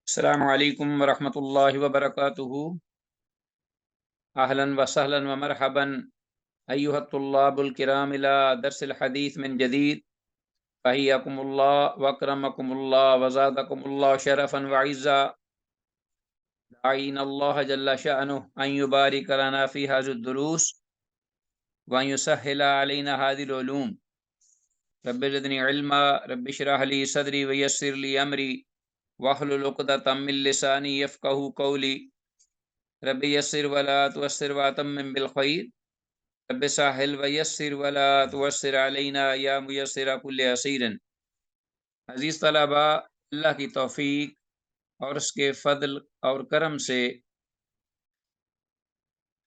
السلام علیکم ورحمۃ اللہ وبرکاتہ۔ اہلا وسہلا ومرحبا ایھا الطلاب الکرام الی درس الحدیث من جدید، فحیاکم اللہ واکرمکم اللہ وزادکم اللہ شرفا وعزا، داعین اللہ جل شأنہ ان یبارک لنا فی ھذی الدروس وان یسہل علینا ھذی العلوم۔ رب زدنی علما، رب اشرح لی صدری ویسر لی امری واحلل عقدۃ من لسانی یفقہوا قولی۔ رب یسر ولا تعسر واتمم بالخیر، رب ساحل ویسر ولا تعسر علینا یا میسر کل عسیر۔ عزیز طلباء، اللہ کی توفیق اور اس کے فضل اور کرم سے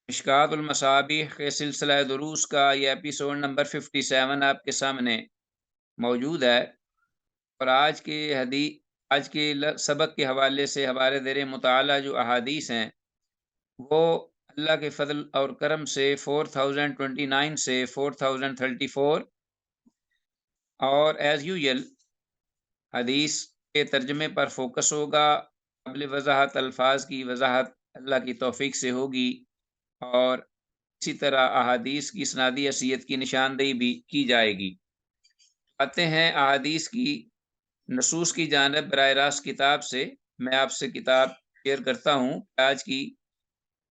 مشکوٰۃ المصابیح کے سلسلہ دروس کا یہ ایپیسوڈ نمبر 57 آپ کے سامنے موجود ہے، اور آج کے سبق کے حوالے سے ہمارے زیر مطالعہ جو احادیث ہیں وہ اللہ کے فضل اور کرم سے 4029 سے 4034 اور ایز یوزل حدیث کے ترجمے پر فوکس ہوگا۔ قبل وضاحت الفاظ کی وضاحت اللہ کی توفیق سے ہوگی، اور اسی طرح احادیث کی اسنادی حیثیت کی نشاندہی بھی کی جائے گی۔ آتے ہیں احادیث کی نصوص کی جانب براہ راست کتاب سے۔ میں آپ سے کتاب شیئر کرتا ہوں۔ آج کی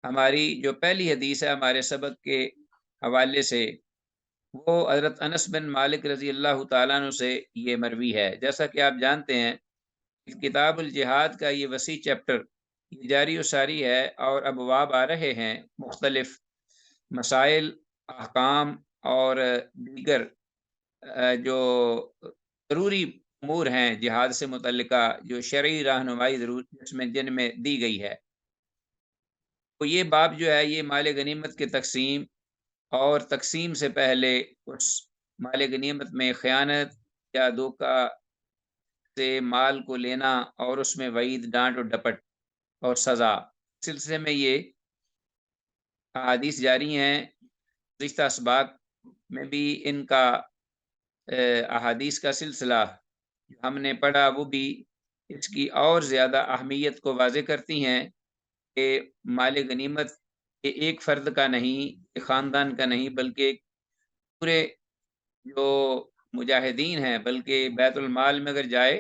ہماری جو پہلی حدیث ہے ہمارے سبق کے حوالے سے، وہ حضرت انس بن مالک رضی اللہ تعالیٰ عنہ سے یہ مروی ہے۔ جیسا کہ آپ جانتے ہیں کتاب الجہاد کا یہ وسیع چیپٹر یہ جاری و ساری ہے، اور ابواب آ رہے ہیں، مختلف مسائل، احکام اور دیگر جو ضروری امور ہیں جہاد سے متعلقہ، جو شرعی رہنمائی جن میں دی گئی ہے۔ تو یہ باب جو ہے یہ مال غنیمت کے تقسیم اور تقسیم سے پہلے اس مال غنیمت میں خیانت یا دھوکہ سے مال کو لینا اور اس میں وعید، ڈانٹ اور ڈپٹ اور سزا، اس سلسلے میں یہ احادیث جاری ہیں۔ گزشتہ اسباق میں بھی ان کا احادیث کا سلسلہ ہم نے پڑھا، وہ بھی اس کی اور زیادہ اہمیت کو واضح کرتی ہیں کہ مال غنیمت ایک فرد کا نہیں، ایک خاندان کا نہیں، بلکہ پورے جو مجاہدین ہیں، بلکہ بیت المال میں اگر جائے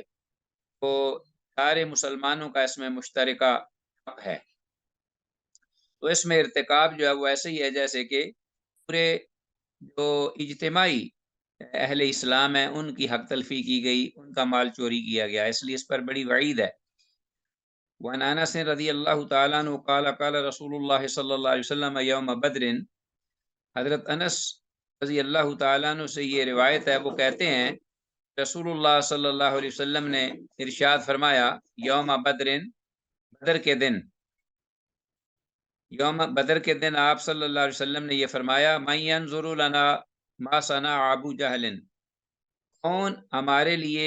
تو سارے مسلمانوں کا اس میں مشترکہ حق ہے۔ تو اس میں ارتکاب جو ہے وہ ایسے ہی ہے جیسے کہ پورے جو اجتماعی اہل اسلام ہیں ان کی حق تلفی کی گئی، ان کا مال چوری کیا گیا، اس لیے اس پر بڑی وعید ہے۔ وعن انس رضی اللہ تعالیٰ عنہ قال قال رسول اللہ صلی اللہ علیہ وسلم یوم بدر۔ حضرت انس رضی اللہ تعالیٰ عنہ سے یہ روایت ہے، وہ کہتے ہیں رسول اللہ صلی اللہ علیہ وسلم نے ارشاد فرمایا، یوم بدر، بدر کے دن، یوم بدر کے دن آپ صلی اللہ علیہ وسلم نے یہ فرمایا، من ینظر لنا ما صنع ابو جہل، کون ہمارے لیے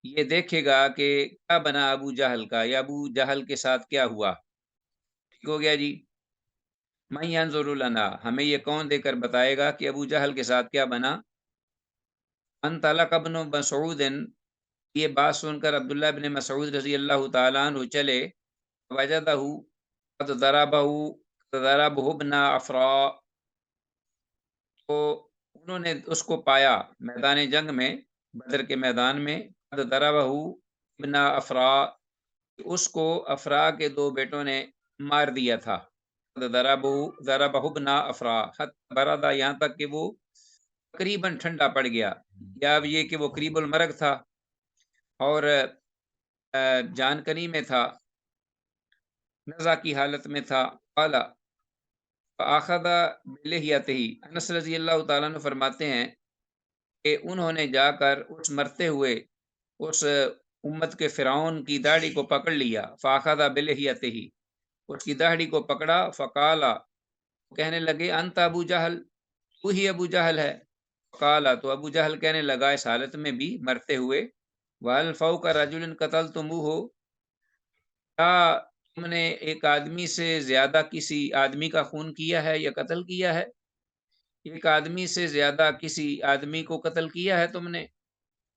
یہ دیکھے گا کہ کیا بنا ابو جہل کا، یا ابو جہل کے ساتھ کیا ہوا۔ ٹھیک ہو گیا جی۔ من ینظر لنا، ہمیں یہ کون دے کر بتائے گا کہ ابو جہل کے ساتھ کیا بنا۔ انطلق ابن مسعود، یہ بات سن کر عبداللہ بن مسعود رضی اللہ تعالیٰ عنہ چلے، وجدہ قد ضربہ ابن افرا، تو انہوں نے اس کو پایا میدان جنگ میں، بدر کے میدان میں، قد ضربہ ابن افرا، اس کو افرا کے دو بیٹوں نے مار دیا تھا۔ قد ضربہ ابن افرا حتی بردا، یہاں تک کہ وہ تقریباً ٹھنڈا پڑ گیا، یا یہ کہ وہ قریب المرگ تھا اور جان کنی میں تھا، نزع کی حالت میں تھا۔ قال فاخذ بلحیتہ، انس رضی اللہ تعالیٰ عنہ فرماتے ہیں کہ انہوں نے جا کر اس مرتے ہوئے اس امت کے فرعون کی داڑھی کو پکڑ لیا۔ فاخذ بلحیتہ، اس کی داڑھی کو پکڑا۔ فقال، کہنے لگے، انت ابو جہل، تو ہی ابو جہل ہے۔ قال، تو ابو جہل کہنے لگا اس حالت میں بھی مرتے ہوئے، وَهَلْ فَوْقَ رَجُلٍ قَتَلْتُمُوهُ، کیا تم نے ایک آدمی سے زیادہ کسی آدمی کا خون کیا ہے یا قتل کیا ہے؟ ایک آدمی سے زیادہ کسی آدمی کو قتل کیا ہے تم نے؟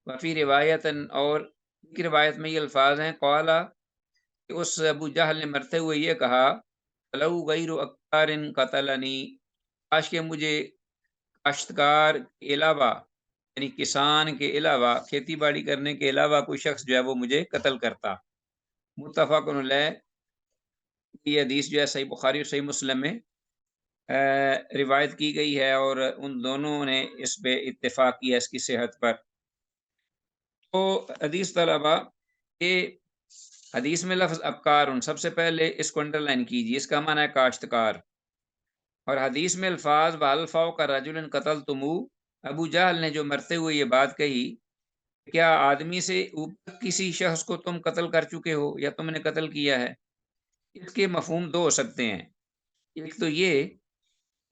وفی روایت، اور ایک روایت میں یہ الفاظ ہیں، قال کہ اس ابو جہل نے مرتے ہوئے یہ کہا، لو غیر اکار قتلنی، کاش کہ مجھے کاشتکار کے علاوہ، یعنی کسان کے علاوہ، کھیتی باڑی کرنے کے علاوہ کوئی شخص جو ہے وہ مجھے قتل کرتا۔ متفق علیہ، یہ حدیث جو ہے صحیح بخاری اور صحیح مسلم میں روایت کی گئی ہے، اور ان دونوں نے اس پہ اتفاق کیا اس کی صحت پر۔ تو حدیث طلبہ، یہ حدیث میں لفظ ابکار، سب سے پہلے اس کو انڈر لائن کیجیے، اس کا معنی ہے کاشتکار۔ اور حدیث میں الفاظ بالفاؤ کا رجل قتل تمو، ابو جہل نے جو مرتے ہوئے یہ بات کہی، کیا آدمی سے اوپر کسی شخص کو تم قتل کر چکے ہو یا تم نے قتل کیا ہے؟ اس کے مفہوم دو ہو سکتے ہیں۔ ایک تو یہ،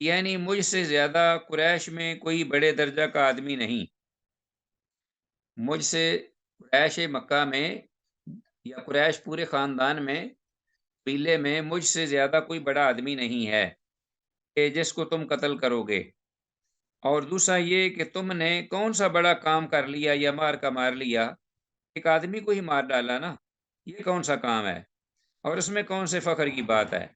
یعنی مجھ سے زیادہ قریش میں کوئی بڑے درجہ کا آدمی نہیں، مجھ سے قریش مکہ میں یا قریش پورے خاندان میں، قبیلے میں مجھ سے زیادہ کوئی بڑا آدمی نہیں ہے کہ جس کو تم قتل کرو گے۔ اور دوسرا یہ کہ تم نے کون سا بڑا کام کر لیا یا مار کا مار لیا، ایک آدمی کو ہی مار ڈالا نا، یہ کون سا کام ہے اور اس میں کون سے فخر کی بات ہے؟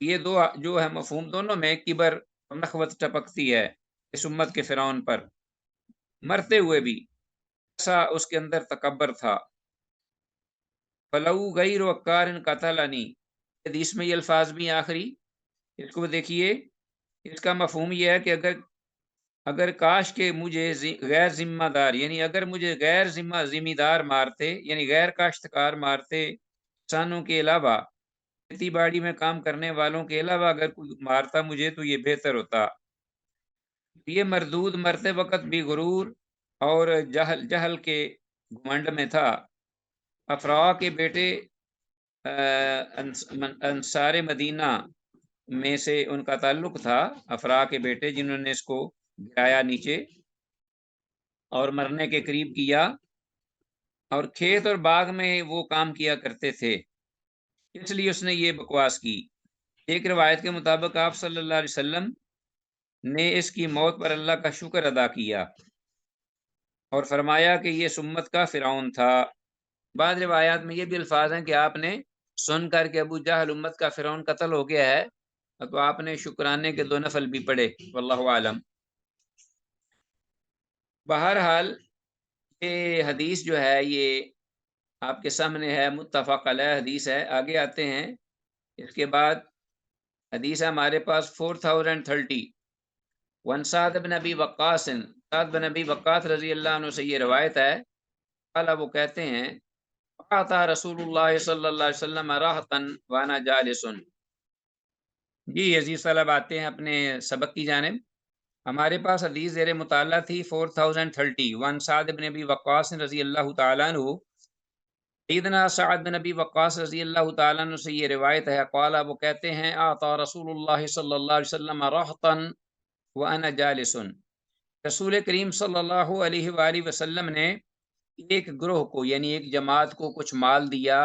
یہ دو جو ہے مفہوم، دونوں میں کبر اور نخوت ٹپکتی ہے اس امت کے فرعون پر، مرتے ہوئے بھی ایسا اس کے اندر تکبر تھا۔ فلو غیر وقار قتلنی، حدیث میں یہ الفاظ بھی آخری، اس کو دیکھیے، اس کا مفہوم یہ ہے کہ اگر کاش کے مجھے غیر ذمہ دار، یعنی اگر مجھے غیر ذمہ دار مارتے، یعنی غیر کاشتکار مارتے، کسانوں کے علاوہ، کھیتی باڑی میں کام کرنے والوں کے علاوہ اگر کوئی مارتا مجھے تو یہ بہتر ہوتا۔ یہ مردود مرتے وقت بھی غرور اور جہل کے گھمنڈ میں تھا۔ افرا کے بیٹے انصار مدینہ میں سے ان کا تعلق تھا، افرا کے بیٹے جنہوں نے اس کو گرایا نیچے اور مرنے کے قریب کیا، اور کھیت اور باغ میں وہ کام کیا کرتے تھے، اس لیے اس نے یہ بکواس کی۔ ایک روایت کے مطابق آپ صلی اللہ علیہ وسلم نے اس کی موت پر اللہ کا شکر ادا کیا اور فرمایا کہ یہ سمت کا فرعون تھا۔ بعض روایات میں یہ بھی الفاظ ہیں کہ آپ نے سن کر کے ابو جہل امت کا فرعون قتل ہو گیا ہے تو آپ نے شکرانے کے 2 نفل بھی پڑھے، واللہ عالم۔ بہرحال یہ حدیث جو ہے یہ آپ کے سامنے ہے، متفق علیہ حدیث ہے۔ آگے آتے ہیں، اس کے بعد حدیث ہے ہمارے پاس 4030، وان سعد بن ابی وقاص، سعد بن ابی وقاص رضی اللہ عنہ سے یہ روایت ہے، قال، وہ کہتے ہیں، اعطى رسول اللہ صلی اللہ علیہ وسلم راحتا وانا جالس۔ جی عزیز طلب آتے ہیں اپنے سبق کی جانب۔ ہمارے پاس حدیث زیر مطالعہ تھی 4030، وان سعد بن ابی وقاص رضی اللہ تعالیٰ عنہ، سیدنا سعد بن ابی وقاص رضی اللہ تعالیٰ عنہ سے یہ روایت ہے، قال، وہ کہتے ہیں، اعطى رسول اللہ صلی اللہ علیہ وسلم راحتا وانا جالس، رسول کریم صلی اللہ علیہ وآلہ وسلم نے ایک گروہ کو، یعنی ایک جماعت کو کچھ مال دیا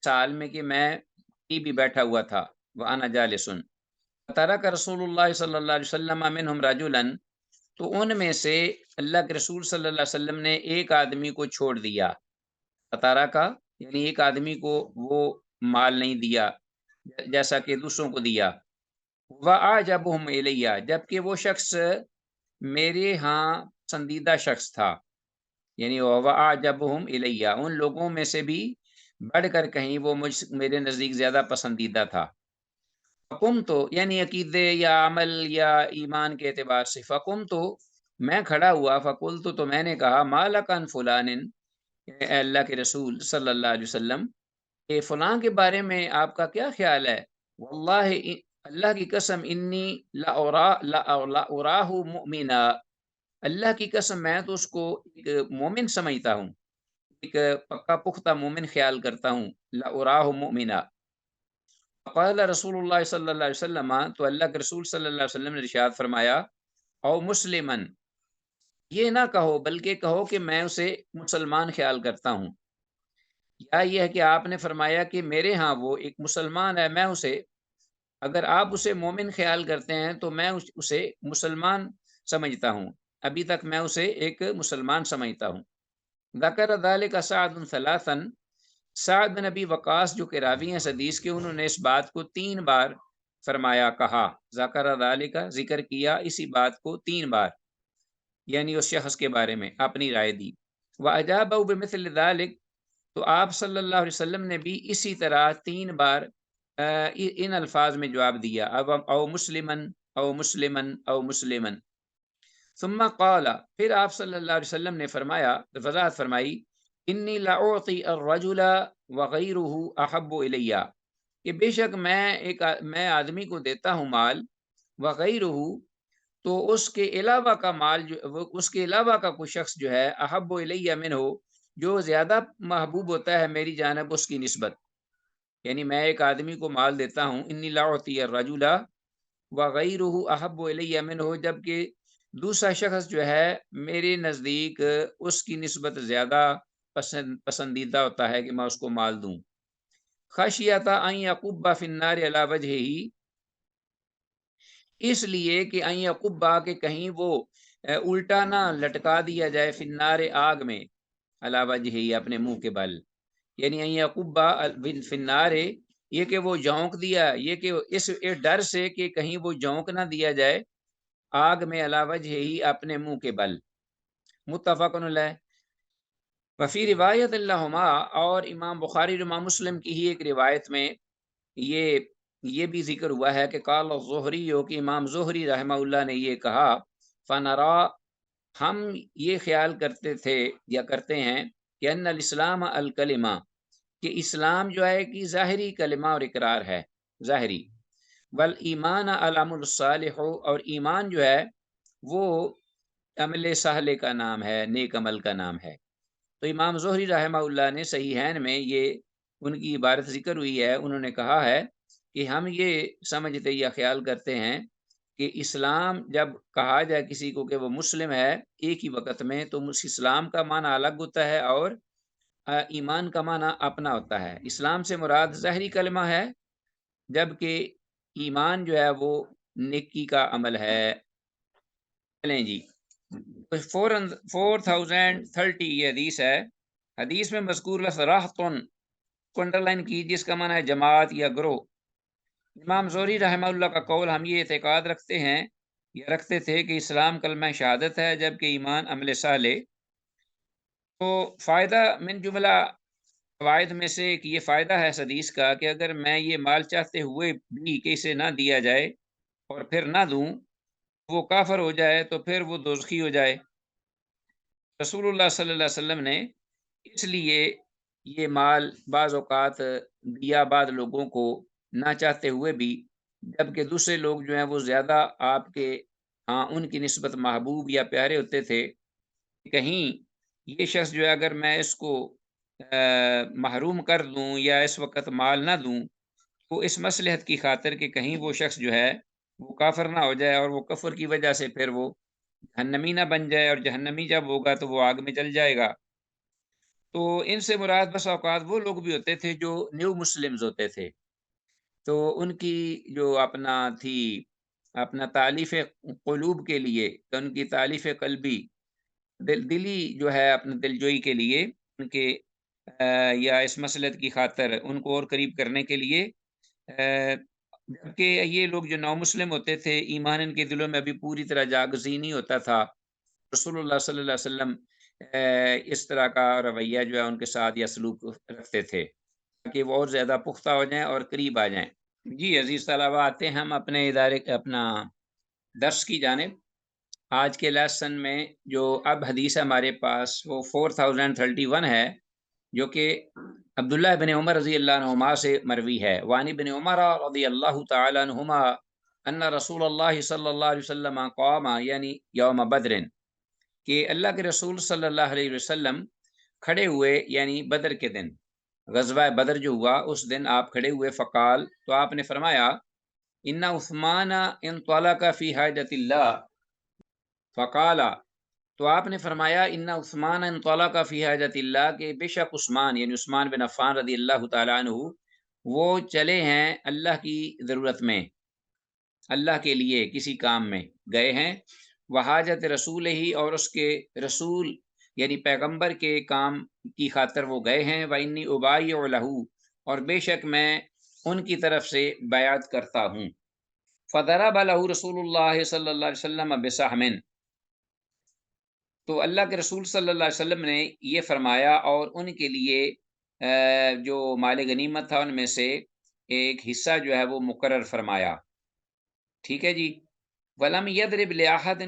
سال میں کہ میں بھی بیٹھا ہوا تھا، وانا جالس، ترک رسول اللہ صلی اللہ علیہ وسلم منہم رجلا، تو ان میں سے اللہ کے رسول صلی اللہ علیہ وسلم نے ایک آدمی کو چھوڑ دیا، فتارہ کا یعنی ایک آدمی کو وہ مال نہیں دیا جیسا کہ دوسروں کو دیا، وَأَعْجَبُهُمْ إِلَيَّ، جبکہ وہ شخص میرے ہاں پسندیدہ شخص تھا، یعنی وَأَعْجَبُهُمْ إِلَيَّ، ان لوگوں میں سے بھی بڑھ کر کہیں وہ میرے نزدیک زیادہ پسندیدہ تھا۔ فقم تو یعنی عقیدے یا عمل یا ایمان کے اعتبار سے، فقم تو میں کھڑا ہوا، فقل تو میں نے کہا، مالک ان فلان، اے اللہ کے رسول صلی اللہ علیہ وسلم، کہ فلاں کے بارے میں آپ کا کیا خیال ہے؟ واللہ، اللہ کی قسم، انی لأراہ مؤمنا، اللہ کی قسم میں تو اس کو ایک مومن سمجھتا ہوں، ایک پکا پختہ مومن خیال کرتا ہوں، لأراہ مؤمنا۔ قال رسول اللہ صلی اللہ علیہ وسلم، تو اللہ کے رسول صلی اللہ علیہ وسلم نے ارشاد فرمایا، او مسلمن، یہ نہ کہو بلکہ کہو کہ میں اسے مسلمان خیال کرتا ہوں، یا یہ ہے کہ آپ نے فرمایا کہ میرے ہاں وہ ایک مسلمان ہے، میں اسے، اگر آپ اسے مومن خیال کرتے ہیں تو میں اسے مسلمان سمجھتا ہوں، ابھی تک میں اسے ایک مسلمان سمجھتا ہوں۔ ذکر ذلک سعد ثلاثا، سعد بن ابی وقاص جو کہ راوی ہیں اس حدیث کے، انہوں نے اس بات کو 3 بار فرمایا، کہا، ذکر ذالک، ذکر کیا اسی بات کو 3 بار، یعنی اس شخص کے بارے میں اپنی رائے دی۔ وَأَجَابَهُ بِمِثْلِ ذَلِكَ، تو آپ صلی اللہ علیہ وسلم نے بھی اسی طرح 3 بار ان الفاظ میں جواب دیا، او مسلمن او مسلمن او مسلمن۔ ثم قال، پھر آپ صلی اللہ علیہ وسلم نے فرمایا، وضاحت فرمائی، انی لأعطی الرجل وغیرہ احب الی، کہ بے شک میں آدمی کو دیتا ہوں مال، وغیرہ، تو اس کے علاوہ کا مال اس کے علاوہ کا کوئی شخص جو ہے، احب الی منہ، جو زیادہ محبوب ہوتا ہے میری جانب اس کی نسبت، یعنی میں ایک آدمی کو مال دیتا ہوں، انی لأعطی الرجل وغیرہ احب الی منہ، جبکہ دوسرا شخص جو ہے میرے نزدیک اس کی نسبت زیادہ پسندیدہ ہوتا ہے کہ میں اس کو مال دوں۔ خشیۃ ان یقب فی النار علی وجہہ، اس لیے کہ ان یقب، کہ کہیں وہ الٹا نہ لٹکا دیا جائے، فی النار، آگ میں، علی وجہہ، اپنے منہ کے بل، یعنی ان یقب فی النار، یہ کہ وہ جھونک دیا، یہ کہ اس ڈر سے کہ کہیں وہ جھونک نہ دیا جائے آگ میں، علی وجہہ، اپنے منہ کے بل۔ متفق علیہ۔ وفی روایت اللہما، اور امام بخاری اور امام مسلم کی ہی ایک روایت میں یہ بھی ذکر ہوا ہے کہ قال الزہری، کہ امام زہری رحمہ اللہ نے یہ کہا، فنرا، ہم یہ خیال کرتے تھے یا کرتے ہیں کہ ان الاسلام الکلمہ، کہ اسلام جو ہے کہ ظاہری کلمہ اور اقرار ہے، ظاہری، والایمان العمل الصالح، اور ایمان جو ہے وہ عمل صالح کا نام ہے، نیک عمل کا نام ہے۔ تو امام زہری رحمہ اللہ نے صحیحین میں یہ ان کی عبارت ذکر ہوئی ہے، انہوں نے کہا ہے کہ ہم یہ سمجھتے یا خیال کرتے ہیں کہ اسلام جب کہا جائے کسی کو کہ وہ مسلم ہے ایک ہی وقت میں، تو اسلام کا معنی الگ ہوتا ہے اور ایمان کا معنی اپنا ہوتا ہے۔ اسلام سے مراد ظاہری کلمہ ہے، جبکہ ایمان جو ہے وہ نیکی کا عمل ہے۔ چلیں جی، 4030 یہ حدیث ہے۔ حدیث میں مذکور لفظ راحتن کو انڈرلائن کی، جس کا معنی ہے جماعت یا گروہ۔ امام زہری رحمہ اللہ کا قول، ہم یہ اعتقاد رکھتے ہیں یا رکھتے تھے کہ اسلام کلمہ شہادت ہے، جبکہ ایمان عمل صالح۔ تو فائدہ من جملہ فوائد میں سے ایک یہ فائدہ ہے اس حدیث کا کہ اگر میں یہ مال چاہتے ہوئے بھی کہ اسے نہ دیا جائے اور پھر نہ دوں، وہ کافر ہو جائے تو پھر وہ دوزخی ہو جائے۔ رسول اللہ صلی اللہ علیہ وسلم نے اس لیے یہ مال بعض اوقات دیا بعض لوگوں کو نہ چاہتے ہوئے بھی، جبکہ دوسرے لوگ جو ہیں وہ زیادہ آپ کے ہاں ان کی نسبت محبوب یا پیارے ہوتے تھے، کہیں یہ شخص جو ہے اگر میں اس کو محروم کر دوں یا اس وقت مال نہ دوں، تو اس مصلحت کی خاطر کہ کہیں وہ شخص جو ہے وہ کافر نہ ہو جائے اور وہ کفر کی وجہ سے پھر وہ جہنمی نہ بن جائے، اور جہنمی جب ہوگا تو وہ آگ میں جل جائے گا۔ تو ان سے مراد بس اوقات وہ لوگ بھی ہوتے تھے جو نیو مسلمز ہوتے تھے، تو ان کی جو اپنا تالیف قلوب کے لیے، ان کی تالیف قلبی، دلی جو ہے اپنے دلجوئی کے لیے، ان کے یا اس مصلحت کی خاطر ان کو اور قریب کرنے کے لیے، جبکہ یہ لوگ جو نو مسلم ہوتے تھے، ایمان ان کے دلوں میں ابھی پوری طرح جاگزی نہیں ہوتا تھا، رسول اللہ صلی اللہ علیہ وسلم اس طرح کا رویہ جو ہے ان کے ساتھ یا سلوک رکھتے تھے تاکہ وہ اور زیادہ پختہ ہو جائیں اور قریب آ جائیں۔ جی عزیز طلبہ، آتے ہیں ہم اپنا درس کی جانب۔ آج کے لیسن میں جو اب حدیث ہے ہمارے پاس وہ 4031 ہے، جو کہ عبداللہ بن عمر رضی اللہ عنہما سے مروی ہے۔ وانی بن عمر رضی اللہ تعالی عنہما ان رسول اللہ صلی اللہ علیہ وسلم قام، یعنی یوم بدر، کہ اللہ کے رسول صلی اللہ علیہ وسلم کھڑے ہوئے، یعنی بدر کے دن، غزوہ بدر جو ہوا اس دن آپ کھڑے ہوئے، فقال، تو آپ نے فرمایا، ان عثمان انطلق فی حاجت اللہ، فقالا، تو آپ نے فرمایا، ان عثمان انطلق فی حاجت اللہ، کہ بے شک عثمان، یعنی عثمان بن عفان رضی اللہ تعالیٰ عنہ، وہ چلے ہیں اللہ کی ضرورت میں، اللہ کے لیے کسی کام میں گئے ہیں، وہ حاجت رسول ہی، اور اس کے رسول یعنی پیغمبر کے کام کی خاطر وہ گئے ہیں، وَإِنِّي أُبَايِعُ لَهُ، اور بے شک میں ان کی طرف سے بیعت کرتا ہوں۔ فَضَرَبَ لَهُ رسول اللہ صلی اللہ علیہ وسلم بِسَہْمٍ، تو اللہ کے رسول صلی اللہ علیہ وسلم نے یہ فرمایا اور ان کے لیے جو مال غنیمت تھا ان میں سے ایک حصہ جو ہے وہ مقرر فرمایا۔ ٹھیک ہے جی۔ وَلَمْ يَضْرِبْ لِأَحَدٍ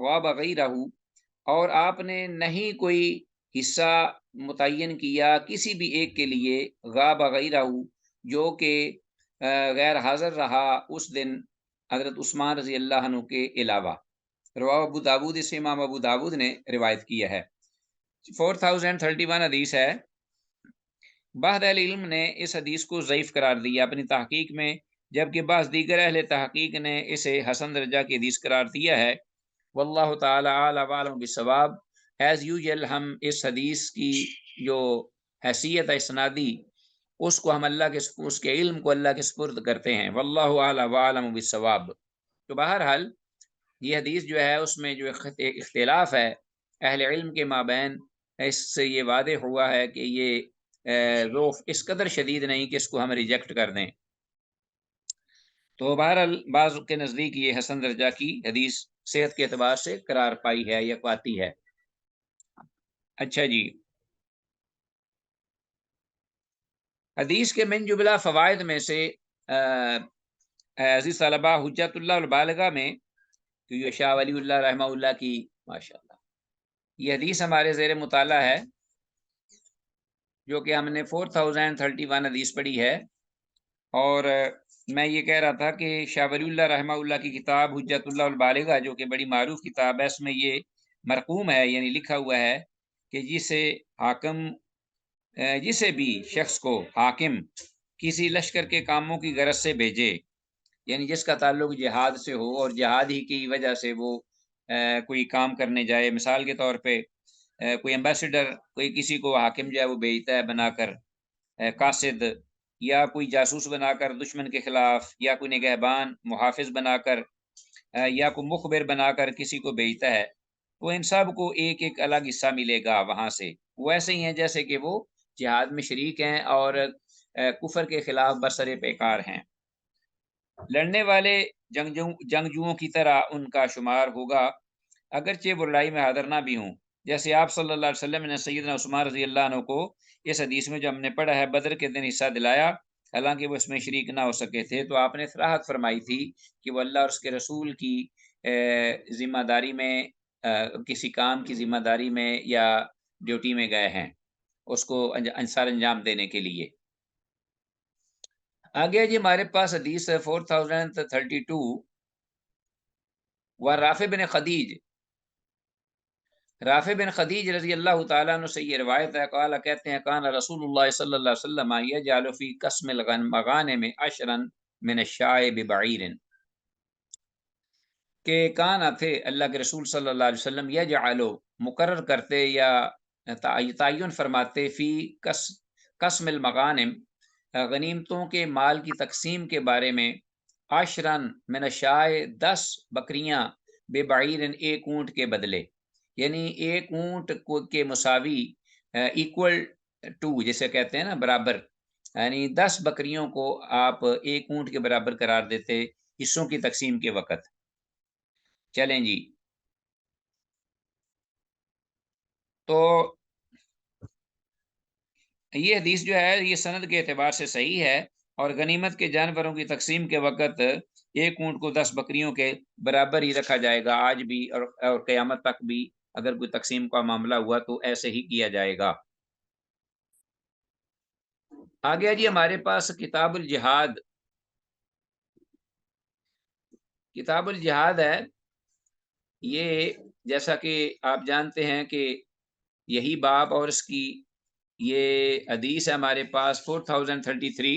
غَابَ غَيْرَهُ، اور آپ نے نہیں کوئی حصہ متعین کیا کسی بھی ایک کے لیے، غاب غیرہ، جو کہ غیر حاضر رہا اس دن حضرت عثمان رضی اللہ عنہ کے علاوہ۔ رواہ ابو داود، اس امام ابو داود نے روایت کیا ہے۔ 4031 حدیث ہے۔ بعض اہل علم نے اس حدیث کو ضعیف قرار دیا اپنی تحقیق میں، جبکہ بعض دیگر اہل تحقیق نے اسے حسن درجہ کی حدیث قرار دیا ہے۔ واللہ تعالی اعلیٰ وعلم بالصواب۔ ایز یوزل ہم اس حدیث کی جو حیثیت ہے اسنادی، اس کو ہم اس کے علم کو اللہ کے سپرد کرتے ہیں۔ واللہ اعلیٰ وعلم بالصواب۔ تو بہرحال یہ حدیث جو ہے اس میں جو اختلاف ہے اہل علم کے مابین، اس سے یہ واضح ہوا ہے کہ یہ روف اس قدر شدید نہیں کہ اس کو ہم ریجیکٹ کر دیں۔ تو بہرحال بعض کے نزدیک یہ حسن درجہ کی حدیث صحت کے اعتبار سے قرار پائی ہے یا پاتی ہے۔ اچھا جی، حدیث کے من جملہ فوائد میں سے عزیز طلبہ حجت اللہ البالغہ میں، تو یہ شاہ ولی اللہ رحمہ اللہ کی ماشاءاللہ یہ حدیث ہمارے زیر مطالعہ ہے، جو کہ ہم نے 4031 حدیث پڑھی ہے۔ اور میں یہ کہہ رہا تھا کہ شاہ ولی اللہ رحمہ اللہ کی کتاب حجت اللہ البالغہ، جو کہ بڑی معروف کتاب ہے، اس میں یہ مرقوم ہے، یعنی لکھا ہوا ہے کہ جسے بھی شخص کو حاکم کسی لشکر کے کاموں کی غرض سے بھیجے، یعنی جس کا تعلق جہاد سے ہو اور جہاد ہی کی وجہ سے وہ کوئی کام کرنے جائے، مثال کے طور پہ کوئی ایمبیسڈر کوئی کسی کو حاکم جو ہے وہ بھیجتا ہے بنا کر، قاصد، یا کوئی جاسوس بنا کر دشمن کے خلاف، یا کوئی نگہبان محافظ بنا کر، یا کوئی مخبر بنا کر کسی کو بھیجتا ہے، تو ان سب کو ایک ایک الگ حصہ ملے گا وہاں سے۔ وہ ایسے ہی ہیں جیسے کہ وہ جہاد میں شریک ہیں اور کفر کے خلاف برسر پیکار ہیں۔ لڑنے والے جنگجوؤں کی طرح ان کا شمار ہوگا، اگرچہ وہ لڑائی میں حاضر نہ بھی ہوں، جیسے آپ صلی اللہ علیہ وسلم نے سیدنا عثمان رضی اللہ عنہ کو اس حدیث میں جو ہم نے پڑھا ہے بدر کے دن حصہ دلایا، حالانکہ وہ اس میں شریک نہ ہو سکے تھے، تو آپ نے صراحت فرمائی تھی کہ وہ اللہ اور اس کے رسول کی ذمہ داری میں، کسی کام کی ذمہ داری میں یا ڈیوٹی میں گئے ہیں اس کو سر انجام دینے کے لیے۔ آگے جی ہمارے پاس حدیث 4032، وہ رافع بن خدیج، رافع بن خدیج رضی اللہ تعالیٰ عنہ سے یہ روایت ہے، قال کہتے ہیں کان رسول اللہ صلی اللہ علیہ وسلم یجعل فی قسم المغانم عشرا من الشاء ببعیر، کہ کانا تھے اللہ کے رسول صلی اللہ علیہ وسلم یجعل مقرر کرتے یا تعین فرماتے فی قسم المغانم غنیمتوں کے مال کی تقسیم کے بارے میں، عشرن من الشاء 10 بکریاں، ببعیر ایک اونٹ کے بدلے، یعنی ایک اونٹ کے مساوی، ایکول ٹو جسے کہتے ہیں نا، برابر، یعنی 10 بکریوں کو آپ ایک اونٹ کے برابر قرار دیتے حصوں کی تقسیم کے وقت۔ چلیں جی، تو یہ حدیث جو ہے یہ سند کے اعتبار سے صحیح ہے، اور غنیمت کے جانوروں کی تقسیم کے وقت ایک اونٹ کو 10 بکریوں کے برابر ہی رکھا جائے گا، آج بھی اور قیامت تک بھی اگر کوئی تقسیم کا معاملہ ہوا تو ایسے ہی کیا جائے گا۔ آگے جی ہمارے پاس کتاب الجہاد، کتاب الجہاد ہے یہ، جیسا کہ آپ جانتے ہیں کہ یہی باب اور اس کی یہ حدیث ہے ہمارے پاس 4033۔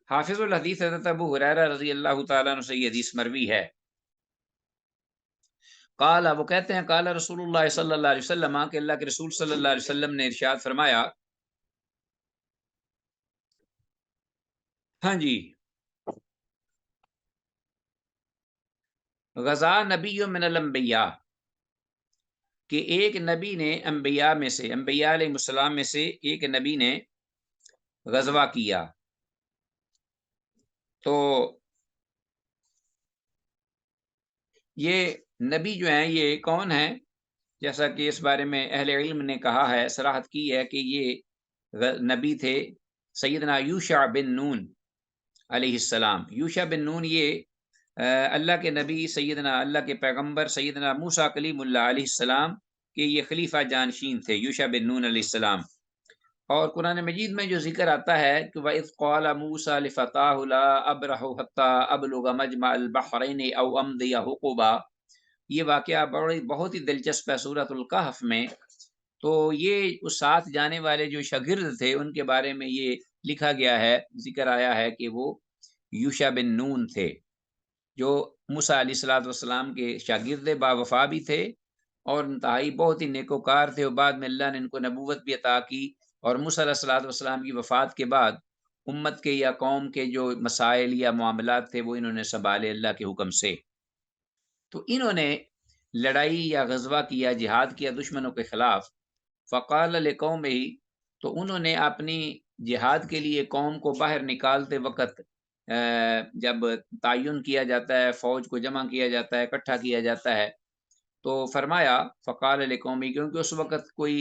حافظ الحدیث حضرت ابو ہریرہ رضی اللہ تعالیٰ عنہ سے یہ حدیث مروی ہے۔ قال، وہ کہتے ہیں قال رسول اللہ صلی اللہ علیہ وسلم، کہ اللہ کے رسول صلی اللہ علیہ وسلم نے ارشاد فرمایا، ہاں جی، غزا نبی من الانبیاء، کہ ایک نبی نے انبیاء میں سے، انبیاء علیہ السلام میں سے ایک نبی نے غزوہ کیا، تو یہ نبی جو ہیں یہ کون ہیں؟ جیسا کہ اس بارے میں اہل علم نے کہا ہے، صراحت کی ہے کہ یہ نبی تھے سیدنا یوشع بن نون علیہ السلام۔ یوشع بن نون یہ اللہ کے نبی سیدنا اللہ کے پیغمبر سیدنا موسیٰ کلیم اللہ علیہ السلام کہ یہ خلیفہ جانشین تھے، یوشع بن نون علیہ السلام۔ اور قرآن مجید میں جو ذکر آتا ہے کہ وَإِذْ قَالَ مُوسَىٰ لِفَتَاهُ لَا أَبْرَحُ حَتَّىٰ أَبْلُغَ مَجْمَعَ الْبَحْرَيْنِ أَوْ أَمْضِيَ حُقُبًا، یہ واقعہ بہت ہی دلچسپ ہے سورۃ الکہف میں۔ تو یہ اس ساتھ جانے والے جو شاگرد تھے ان کے بارے میں یہ لکھا گیا ہے، ذکر آیا ہے کہ وہ یوشع بن نون تھے، جو موسیٰ علیہ السلام کے شاگرد با وفا بھی تھے اور انتہائی بہت ہی نیکوکار تھے، اور بعد میں اللہ نے ان کو نبوت بھی عطا کی، اور موسیٰ علیہ السلام کی وفات کے بعد امت کے یا قوم کے جو مسائل یا معاملات تھے وہ انہوں نے سنبھالے اللہ کے حکم سے۔ تو انہوں نے لڑائی یا غزوہ کیا، جہاد کیا دشمنوں کے خلاف۔ فقال لقومہ، تو انہوں نے اپنی جہاد کے لیے قوم کو باہر نکالتے وقت جب تعین کیا جاتا ہے، فوج کو جمع کیا جاتا ہے، اکٹھا کیا جاتا ہے، تو فرمایا فقال لقومی، کیونکہ اس وقت کوئی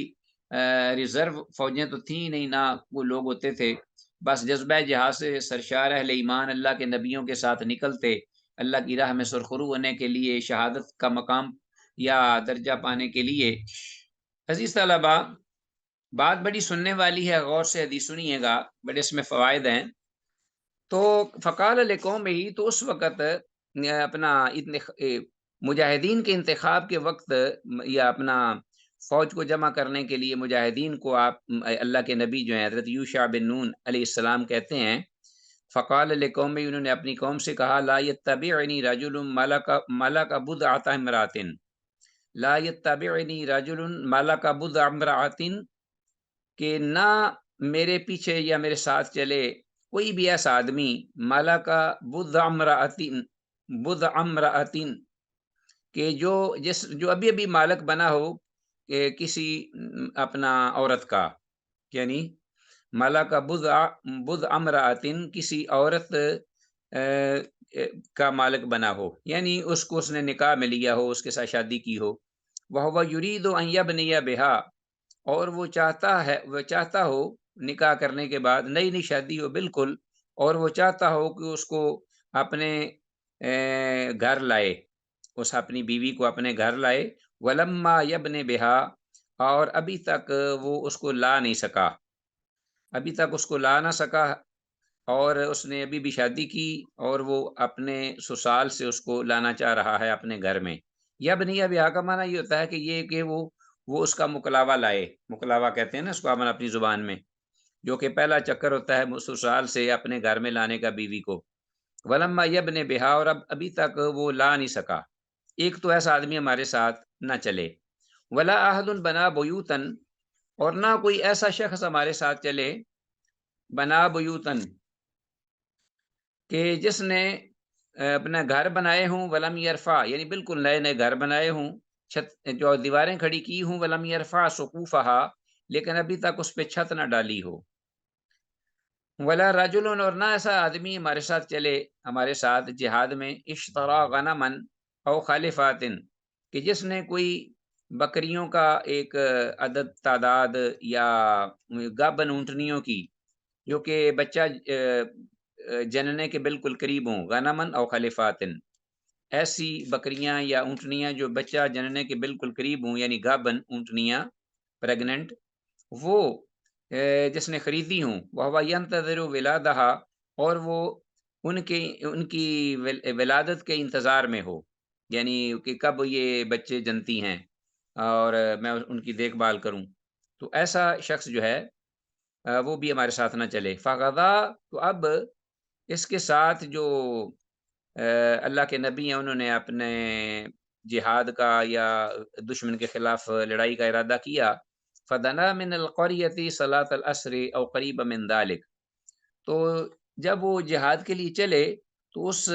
ریزرو فوجیں تو تھیں نہیں، نہ وہ لوگ ہوتے تھے، بس جذبہ جہاد سے سرشار اہل ایمان اللہ کے نبیوں کے ساتھ نکلتے اللہ کی راہ میں سرخرو ہونے کے لیے، شہادت کا مقام یا درجہ پانے کے لیے۔ عزیز طلبہ، بات بڑی سننے والی ہے، غور سے حدیث سنیے گا، بڑے اس میں فوائد ہیں۔ تو فقال لقوم ہی، تو اس وقت اپنا مجاہدین کے انتخاب کے وقت یا اپنا فوج کو جمع کرنے کے لیے مجاہدین کو آپ اللہ کے نبی جو ہیں حضرت یوشع بن نون علیہ السلام کہتے ہیں، فقال لقوم، انہوں نے اپنی قوم سے کہا لا یتبعنی رجل ملک بضعۃ امرأۃ، لا یتبعنی رجل ملک بضع امرأۃ، کہ نہ میرے پیچھے یا میرے ساتھ چلے کوئی بھی ایسا آدمی ملک بضع امرأۃ، کہ جو ابھی ابھی مالک بنا ہو کہ کسی اپنا عورت کا، یعنی ملک بضع امرأۃ، کسی عورت کا مالک بنا ہو، یعنی اس نے نکاح میں لیا ہو، اس کے ساتھ شادی کی ہو، وَهُوَ يُرِيدُ أَن يَبْنِيَ بِهَا، اور وہ چاہتا ہو نکاح کرنے کے بعد، نئی نئی شادی ہو بالکل، اور وہ چاہتا ہو کہ اس کو اپنے گھر لائے، اس اپنی بیوی کو اپنے گھر لائے، وَلَمَّا يَبْنِ بِهَا، اور ابھی تک وہ اس کو لا نہیں سکا، ابھی تک اس کو لا نہ سکا، اور اس نے ابھی بھی شادی کی اور وہ اپنے سسرال سے اس کو لانا چاہ رہا ہے اپنے گھر میں۔ یبنی اب یہاں کا معنی یہ ہوتا ہے کہ یہ کہ وہ اس کا مکلاوہ لائے، مکلاوہ کہتے ہیں نا اس کو اپنی زبان میں، جو کہ پہلا چکر ہوتا ہے سسرال سے اپنے گھر میں لانے کا بیوی کو۔ ولما یبن بہا، اور ابھی تک وہ لا نہیں سکا، ایک تو ایسا آدمی ہمارے ساتھ نہ چلے، ولا احد بنا بیوتن، اور نہ کوئی ایسا شخص ہمارے ساتھ چلے، بنا بیوتن، کہ جس نے اپنا گھر بنائے ہوں، ولم یرفع، یعنی بالکل نئے نئے گھر بنائے ہوں، چھت جو دیواریں کھڑی کی ہوں، ولم یرفع سقوفہا، لیکن ابھی تک اس پہ چھت نہ ڈالی ہو، ولا رجل، اور نہ ایسا آدمی ہمارے ساتھ چلے، ہمارے ساتھ جہاد میں، اشترا غنما او خالفات، کہ جس نے کوئی بکریوں کا ایک عدد تعداد یا گابن اونٹنیوں کی جو کہ بچہ جننے کے بالکل قریب ہوں، غنمن او خلیفات، ایسی بکریاں یا اونٹنیاں جو بچہ جننے کے بالکل قریب ہوں، یعنی گابن اونٹنیاں، پریگننٹ، وہ جس نے خریدی ہوں، وہ ینتظر ولادہا، اور وہ ان کی ولادت کے انتظار میں ہو، یعنی کہ کب یہ بچے جنتی ہیں اور میں ان کی دیکھ بھال کروں، تو ایسا شخص جو ہے وہ بھی ہمارے ساتھ نہ چلے۔ فغدا، تو اب اس کے ساتھ جو اللہ کے نبی ہیں انہوں نے اپنے جہاد کا یا دشمن کے خلاف لڑائی کا ارادہ کیا، فدنا من القریۃ صلاۃ العصر او قریب من ذلک، تو جب وہ جہاد کے لیے چلے تو اس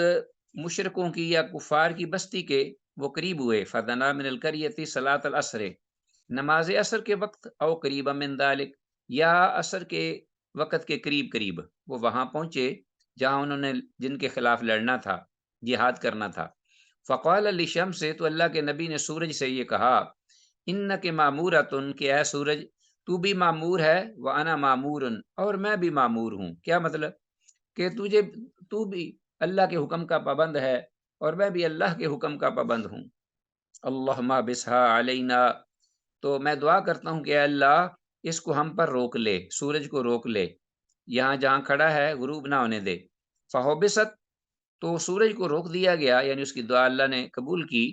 مشرکوں کی یا کفار کی بستی کے وہ قریب ہوئے، فدنا من القریۃ صلاۃ العصر، نماز عصر کے وقت او قریب من ذالک، یا عصر کے وقت کے قریب قریب وہ وہاں پہنچے جہاں انہوں نے جن کے خلاف لڑنا تھا، جہاد کرنا تھا۔ فقال للشمس سے، تو اللہ کے نبی نے سورج سے یہ کہا، انک مامورۃ، کہ اے سورج تو بھی معمور ہے، وانا مامور، اور میں بھی معمور ہوں۔ کیا مطلب؟ کہ تو بھی اللہ کے حکم کا پابند ہے اور میں بھی اللہ کے حکم کا پابند ہوں۔ اللہم بسہا علینا، تو میں دعا کرتا ہوں کہ اے اللہ اس کو ہم پر روک لے، سورج کو روک لے، یہاں جہاں کھڑا ہے غروب نہ ہونے دے۔ فہوبست، تو سورج کو روک دیا گیا، یعنی اس کی دعا اللہ نے قبول کی۔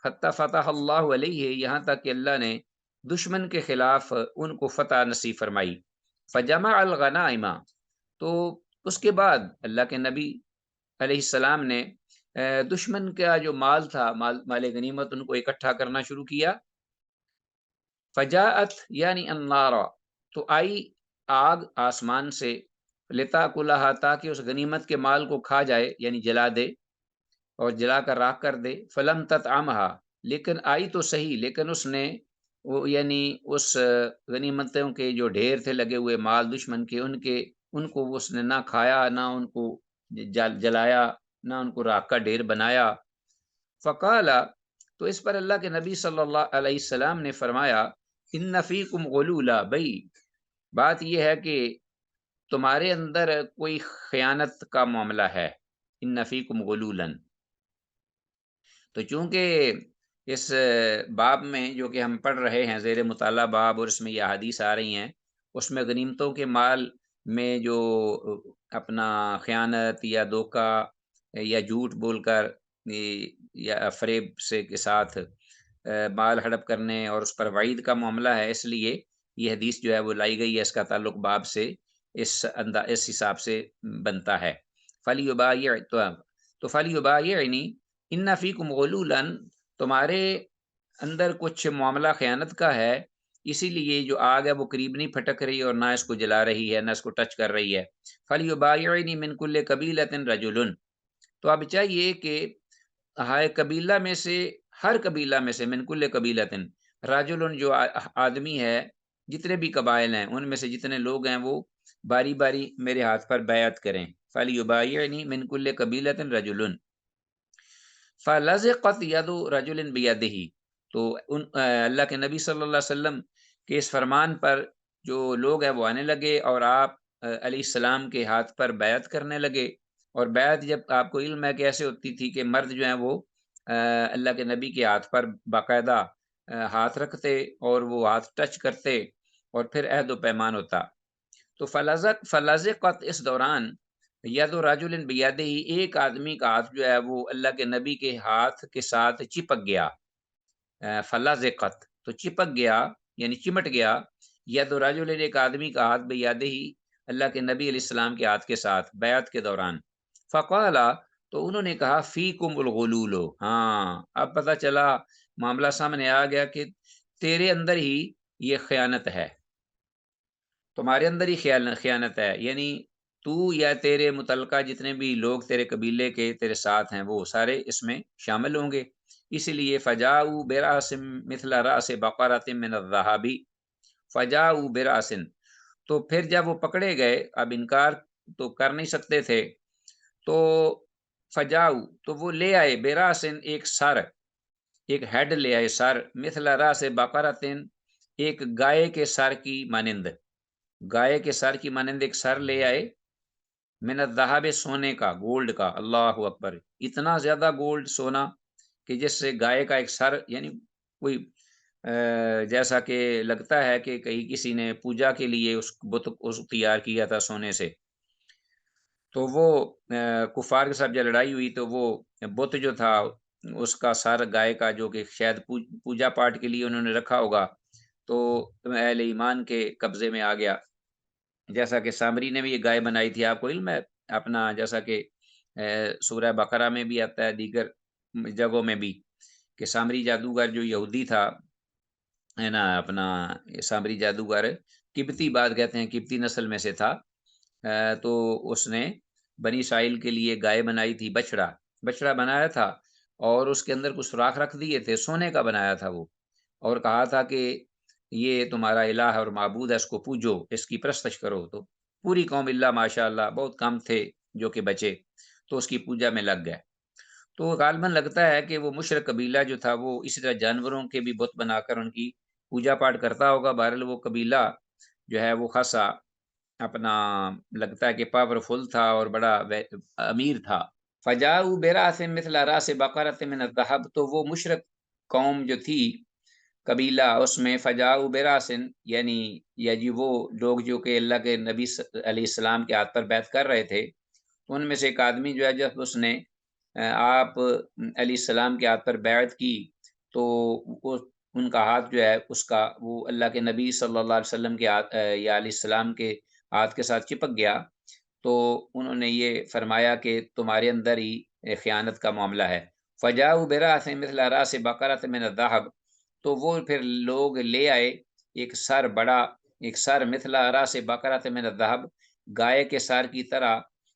حتی فتح اللہ علیہ، یہاں تک کہ اللہ نے دشمن کے خلاف ان کو فتح نصیب فرمائی۔ فجمع الغنائم، تو اس کے بعد اللہ کے نبی علیہ السلام نے دشمن کا جو مال تھا، مال غنیمت، ان کو اکٹھا کرنا شروع کیا۔ فجاءت یعنی النار، تو آئی آگ آسمان سے، لتا کلہا، تاکہ اس غنیمت کے مال کو کھا جائے، یعنی جلا دے اور جلا کر راکھ کر دے۔ فلم تطعمہا، لیکن آئی تو صحیح، لیکن اس نے وہ یعنی اس غنیمتوں کے جو ڈھیر تھے لگے ہوئے مال دشمن کے، ان کو اس نے نہ کھایا، نہ ان کو جلایا، نہ ان کو راکھ کا ڈھیر بنایا۔ فقال، تو اس پر اللہ کے نبی صلی اللہ علیہ السلام نے فرمایا، ان فیکم غلولا، بھائی بات یہ ہے کہ تمہارے اندر کوئی خیانت کا معاملہ ہے۔ ان فیکم غلولن، تو چونکہ اس باب میں جو کہ ہم پڑھ رہے ہیں، زیر مطالعہ باب، اور اس میں یہ حدیث آ رہی ہیں، اس میں غنیمتوں کے مال میں جو اپنا خیانت یا دھوکہ یا جھوٹ بول کر یا فریب سے کے ساتھ مال ہڑپ کرنے اور اس پر وعید کا معاملہ ہے، اس لیے یہ حدیث جو ہے وہ لائی گئی ہے، اس کا تعلق باب سے اس حساب سے بنتا ہے۔ فلیبایع، تو فلیبایعنی ان فیکم غلولا، تمہارے اندر کچھ معاملہ خیانت کا ہے، اسی لیے جو آگ ہے وہ قریب نہیں پھٹک رہی اور نہ اس کو جلا رہی ہے، نہ اس کو ٹچ کر رہی ہے۔ فلیبایعنی من کل قبیلۃ رجل، تو اب چاہیے کہ ہائے قبیلہ میں سے، ہر قبیلہ میں سے، من کل قبیلۃ رجل، جو آدمی ہے، جتنے بھی قبائل ہیں ان میں سے جتنے لوگ ہیں وہ باری باری میرے ہاتھ پر بیعت کریں۔ فلیبایعنی من کل قبیلۃ رجل، فلزقت ید رجل بیدہ، تو اللہ کے نبی صلی اللہ علیہ وسلم کے اس فرمان پر جو لوگ ہیں وہ آنے لگے اور آپ علیہ السلام کے ہاتھ پر بیعت کرنے لگے۔ اور بیعت جب آپ کو علم ہے کہ ایسے ہوتی تھی کہ مرد جو ہیں وہ اللہ کے نبی کے ہاتھ پر باقاعدہ ہاتھ رکھتے اور وہ ہاتھ ٹچ کرتے اور پھر عہد و پیمان ہوتا۔ تو فلزقت، اس دوران ید رجل بیدہ، ایک آدمی کا ہاتھ جو ہے وہ اللہ کے نبی کے ہاتھ کے ساتھ چپک گیا۔ فلزقت، تو چپک گیا یعنی چمٹ گیا، ید رجل، ایک آدمی کا ہاتھ بیدہ، اللہ کے نبی علیہ السلام کے ہاتھ کے ساتھ بیعت کے دوران۔ فقال، تو انہوں نے کہا، فیکم الغلول، ہاں اب پتہ چلا، معاملہ سامنے آ گیا کہ تیرے اندر ہی یہ خیانت ہے، تمہارے اندر ہی خیانت ہے، یعنی تو یا تیرے متعلقہ جتنے بھی لوگ تیرے قبیلے کے تیرے ساتھ ہیں وہ سارے اس میں شامل ہوں گے۔ اسی لیے فجاؤ براس مثل راس بقرۃ من الذهب، فجاؤ براس، تو پھر جب وہ پکڑے گئے، اب انکار تو کر نہیں سکتے تھے، تو فجاؤ، تو وہ لے آئے، براسن، ایک سر، ایک ہیڈ لے آئے، سر، مثل راس بقرۃ، ایک گائے کے سر کی مانند، گائے کے سر کی مانند ایک سر لے آئے، من الذهب، سونے کا، گولڈ کا، اللہ اکبر، اتنا زیادہ گولڈ، سونا، کہ جس سے گائے کا ایک سر، یعنی کوئی جیسا کہ لگتا ہے کہ کہیں کسی نے پوجا کے لیے اس بت کو تیار کیا تھا سونے سے، تو وہ کفار کے ساتھ جب لڑائی ہوئی تو وہ بت جو تھا اس کا سر گائے کا، جو کہ شاید پوجا پاٹ کے لیے انہوں نے رکھا ہوگا، تو اہل ایمان کے قبضے میں آ گیا۔ جیسا کہ سامری نے بھی یہ گائے بنائی تھی، آپ کو علم ہے اپنا، جیسا کہ سورہ بقرہ میں بھی آتا ہے، دیگر جگہوں میں بھی، کہ سامری جادوگر جو یہودی تھا ہے نا، اپنا سامری جادوگر، قبطی بات کہتے ہیں، قبطی نسل میں سے تھا، تو اس نے بنی اسرائیل کے لیے گائے بنائی تھی، بچڑا بنایا تھا، اور اس کے اندر کچھ سوراخ رکھ دیے تھے، سونے کا بنایا تھا وہ، اور کہا تھا کہ یہ تمہارا الہ اور معبود ہے، اس کو پوجو، اس کی پرستش کرو۔ تو پوری قوم اللہ ماشاء اللہ، بہت کم تھے جو کہ بچے، تو اس کی پوجا میں لگ گئے۔ تو غالباً لگتا ہے کہ وہ مشرک قبیلہ جو تھا وہ اسی طرح جانوروں کے بھی بت بنا کر ان کی پوجا پاٹ کرتا ہوگا۔ بہرحال وہ قبیلہ جو ہے وہ خاصا اپنا لگتا ہے کہ پاورفل تھا اور بڑا امیر تھا۔ فجاؤ براث مثل راس بقرۃ من الذهب، تو وہ مشرک قوم جو تھی قبیلہ، اس میں فجاؤ براسن یعنی یا جی وہ لوگ جو کہ اللہ کے نبی علیہ السلام کے ہاتھ پر بیعت کر رہے تھے، ان میں سے ایک آدمی جو ہے جب اس نے آپ علیہ السلام کے ہاتھ پر بیعت کی تو ان کا ہاتھ جو ہے اس کا وہ اللہ کے نبی صلی اللہ علیہ وسلم کے ہاتھ یا علیہ السلام کے ہاتھ کے ساتھ چپک گیا، تو انہوں نے یہ فرمایا کہ تمہارے اندر ہی خیانت کا معاملہ ہے۔ فجاؤ براث مثل راس بقرۃ من الذهب، تو وہ پھر لوگ لے آئے ایک سر بڑا، ایک سر مثل راس بقرۃ من الذهب، گائے کے سر کی طرح،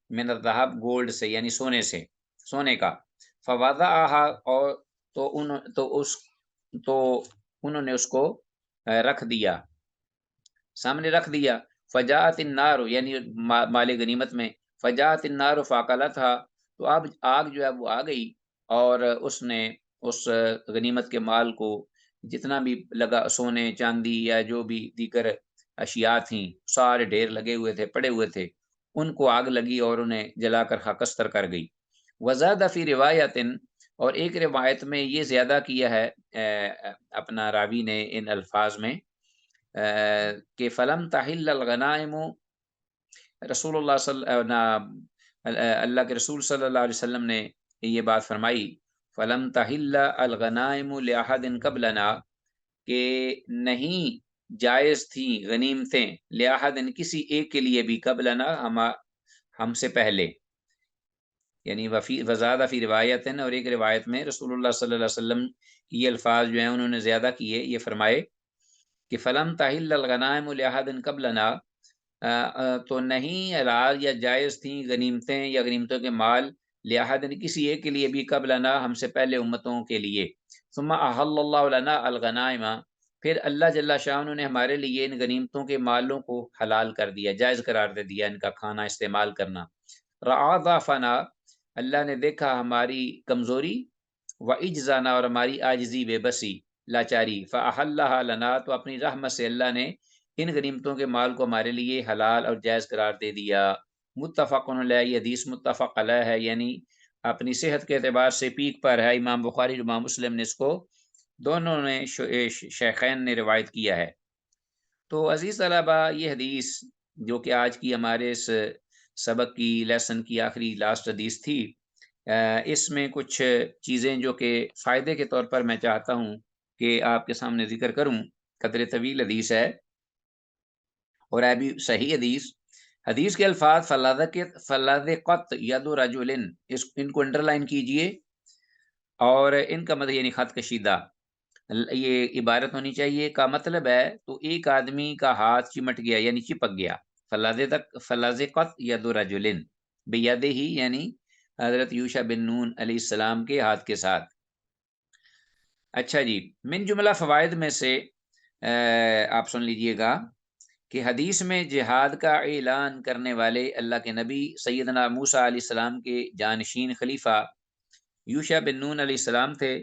من الذهب گولڈ سے یعنی سونے سے، سونے کا۔ فوضعها، اور تو انہوں نے اس کو رکھ دیا، سامنے رکھ دیا۔ فجاءت النار، یعنی مال غنیمت میں، فجاءت النار فاکلتها، تو اب آگ جو ہے وہ آ گئی اور اس نے اس غنیمت کے مال کو، جتنا بھی لگا سونے چاندی یا جو بھی دیگر اشیاء تھیں، سارے ڈھیر لگے ہوئے تھے، پڑے ہوئے تھے، ان کو آگ لگی اور انہیں جلا کر خاکستر کر گئی۔ وزاد فی روایت، اور ایک روایت میں یہ زیادہ کیا ہے اپنا راوی نے ان الفاظ میں کہ فلم تحل الغنائم، رسول اللہ کے رسول صلی اللہ علیہ وسلم نے یہ بات فرمائی، فلم تحل الغنائم لأحد قبلنا، کہ نہیں جائز تھی غنیمتیں لأحد کسی ایک کے لیے بھی، قبلنا ہم سے پہلے، یعنی وزادہ فی روایت، اور ایک روایت میں رسول اللہ صلی اللہ علیہ وسلم کی یہ الفاظ جو ہیں انہوں نے زیادہ کیے، یہ فرمائے کہ فلم تحل الغنائم لأحد قبلنا، تو نہیں حلال یا جائز تھیں غنیمتیں یا غنیمتوں کے مال لأحد کسی ایک کے لیے بھی، قبلنا ہم سے پہلے امتوں کے لیے۔ ثم احل اللہ لنا الغنائم، پھر اللہ جل شانہ نے ہمارے لیے ان غنیمتوں کے مالوں کو حلال کر دیا، جائز قرار دے دیا ان کا کھانا استعمال کرنا۔ رعا ضعفنا، اللہ نے دیکھا ہماری کمزوری، وعجزنا، اور ہماری عاجزی بے بسی لاچاری، فاحلها لنا، تو اپنی رحمت سے اللہ نے ان غنیمتوں کے مال کو ہمارے لیے حلال اور جائز قرار دے دیا۔ متفق علیہ، یہ حدیث متفق علیہ ہے، یعنی اپنی صحت کے اعتبار سے پیک پر ہے۔ امام بخاری اور امام مسلم نے اس کو، دونوں نے شیخین نے روایت کیا ہے۔ تو عزیز طلبہ، یہ حدیث جو کہ آج کی ہمارے اس سبق کی لیسن کی آخری لاسٹ حدیث تھی، اس میں کچھ چیزیں جو کہ فائدے کے طور پر میں چاہتا ہوں کہ آپ کے سامنے ذکر کروں۔ قدر طویل حدیث ہے اور ہے بھی صحیح حدیث۔ حدیث کے الفاظ فلذقت ید رجل، ان کو انڈر لائن کیجئے، اور ان کا مطلب یعنی خط کشیدہ یہ عبارت ہونی چاہیے، کا مطلب ہے تو ایک آدمی کا ہاتھ چمٹ گیا یعنی چپک گیا، فلذقت ید رجل بیدہ، یعنی حضرت یوشع بن نون علیہ السلام کے ہاتھ کے ساتھ۔ اچھا جی، من جملہ فوائد میں سے آپ سن لیجئے گا کہ حدیث میں جہاد کا اعلان کرنے والے اللہ کے نبی سیدنا موسیٰ علیہ السلام کے جانشین خلیفہ یوشع بن نون علیہ السلام تھے،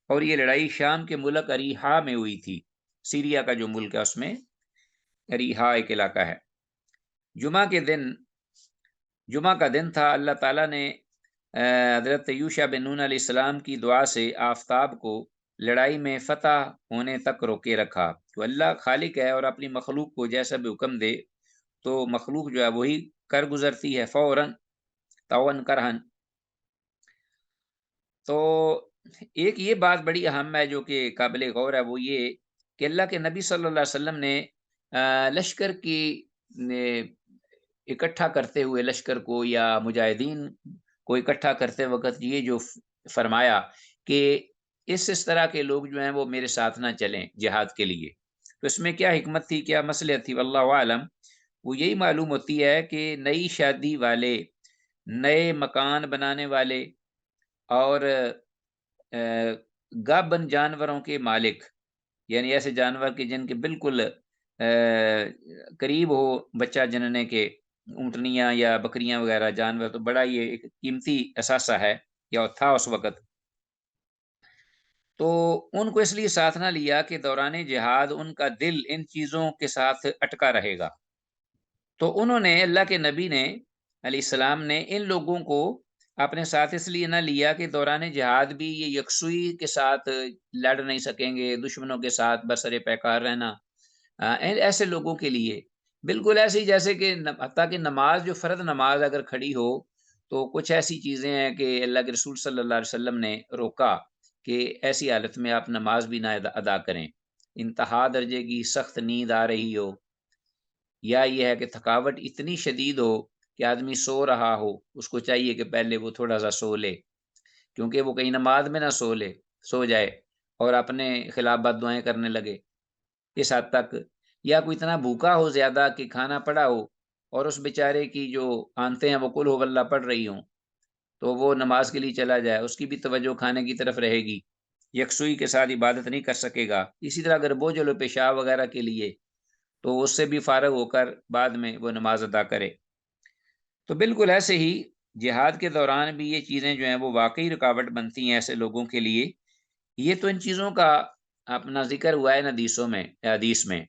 اور یہ لڑائی شام کے ملک اریحا میں ہوئی تھی، سیریا کا جو ملک ہے اس میں اریحا ایک علاقہ ہے۔ جمعہ کا دن تھا، اللہ تعالیٰ نے حضرت یوشع بن نون علیہ السلام کی دعا سے آفتاب کو لڑائی میں فتح ہونے تک روکے رکھا۔ تو اللہ خالق ہے اور اپنی مخلوق کو جیسا بھی حکم دے تو مخلوق جو ہے وہی کر گزرتی ہے، فوراً طوعاً کرہن۔ تو ایک یہ بات بڑی اہم ہے جو کہ قابل غور ہے، وہ یہ کہ اللہ کے نبی صلی اللہ علیہ وسلم نے لشکر کی اکٹھا کرتے ہوئے لشکر کو یا مجاہدین کو اکٹھا کرتے وقت یہ جو فرمایا کہ اس طرح کے لوگ جو ہیں وہ میرے ساتھ نہ چلیں جہاد کے لیے، تو اس میں کیا حکمت تھی، کیا مصلحت تھی، واللہ عالم۔ وہ یہی معلوم ہوتی ہے کہ نئی شادی والے، نئے مکان بنانے والے اور گابن جانوروں کے مالک یعنی ایسے جانور کے جن کے بالکل قریب ہو بچہ جننے کے، اونٹنیاں یا بکریاں وغیرہ جانور، تو بڑا یہ ایک قیمتی اثاثہ ہے یا تھا اس وقت۔ تو ان کو اس لیے ساتھ نہ لیا کہ دوران جہاد ان کا دل ان چیزوں کے ساتھ اٹکا رہے گا۔ تو انہوں نے، اللہ کے نبی نے علیہ السلام نے ان لوگوں کو اپنے ساتھ اس لیے نہ لیا کہ دوران جہاد بھی یہ یکسوئی کے ساتھ لڑ نہیں سکیں گے، دشمنوں کے ساتھ برسر پیکار رہنا، ایسے لوگوں کے لیے بالکل ایسے ہی جیسے کہ حتیٰ کہ نماز، جو فرض نماز اگر کھڑی ہو تو کچھ ایسی چیزیں ہیں کہ اللہ کے رسول صلی اللہ علیہ وسلم نے روکا کہ ایسی حالت میں آپ نماز بھی نہ ادا کریں، انتہا درجے کی سخت نیند آ رہی ہو، یا یہ ہے کہ تھکاوٹ اتنی شدید ہو کہ آدمی سو رہا ہو، اس کو چاہیے کہ پہلے وہ تھوڑا سا سو لے، کیونکہ وہ کہیں نماز میں نہ سو جائے اور اپنے خلاف بد دعائیں کرنے لگے اس حد تک، یا کوئی اتنا بھوکا ہو زیادہ کہ کھانا پڑا ہو اور اس بیچارے کی جو آنتیں ہیں وہ قل ہو اللہ پڑھ رہی ہوں، تو وہ نماز کے لیے چلا جائے، اس کی بھی توجہ کھانے کی طرف رہے گی، یکسوئی کے ساتھ عبادت نہیں کر سکے گا۔ اسی طرح اگر بوجھل ہو پیشاب وغیرہ کے لیے تو اس سے بھی فارغ ہو کر بعد میں وہ نماز ادا کرے۔ تو بالکل ایسے ہی جہاد کے دوران بھی یہ چیزیں جو ہیں وہ واقعی رکاوٹ بنتی ہیں ایسے لوگوں کے لیے۔ یہ تو ان چیزوں کا اپنا ذکر ہوا ہے ان حدیث میں،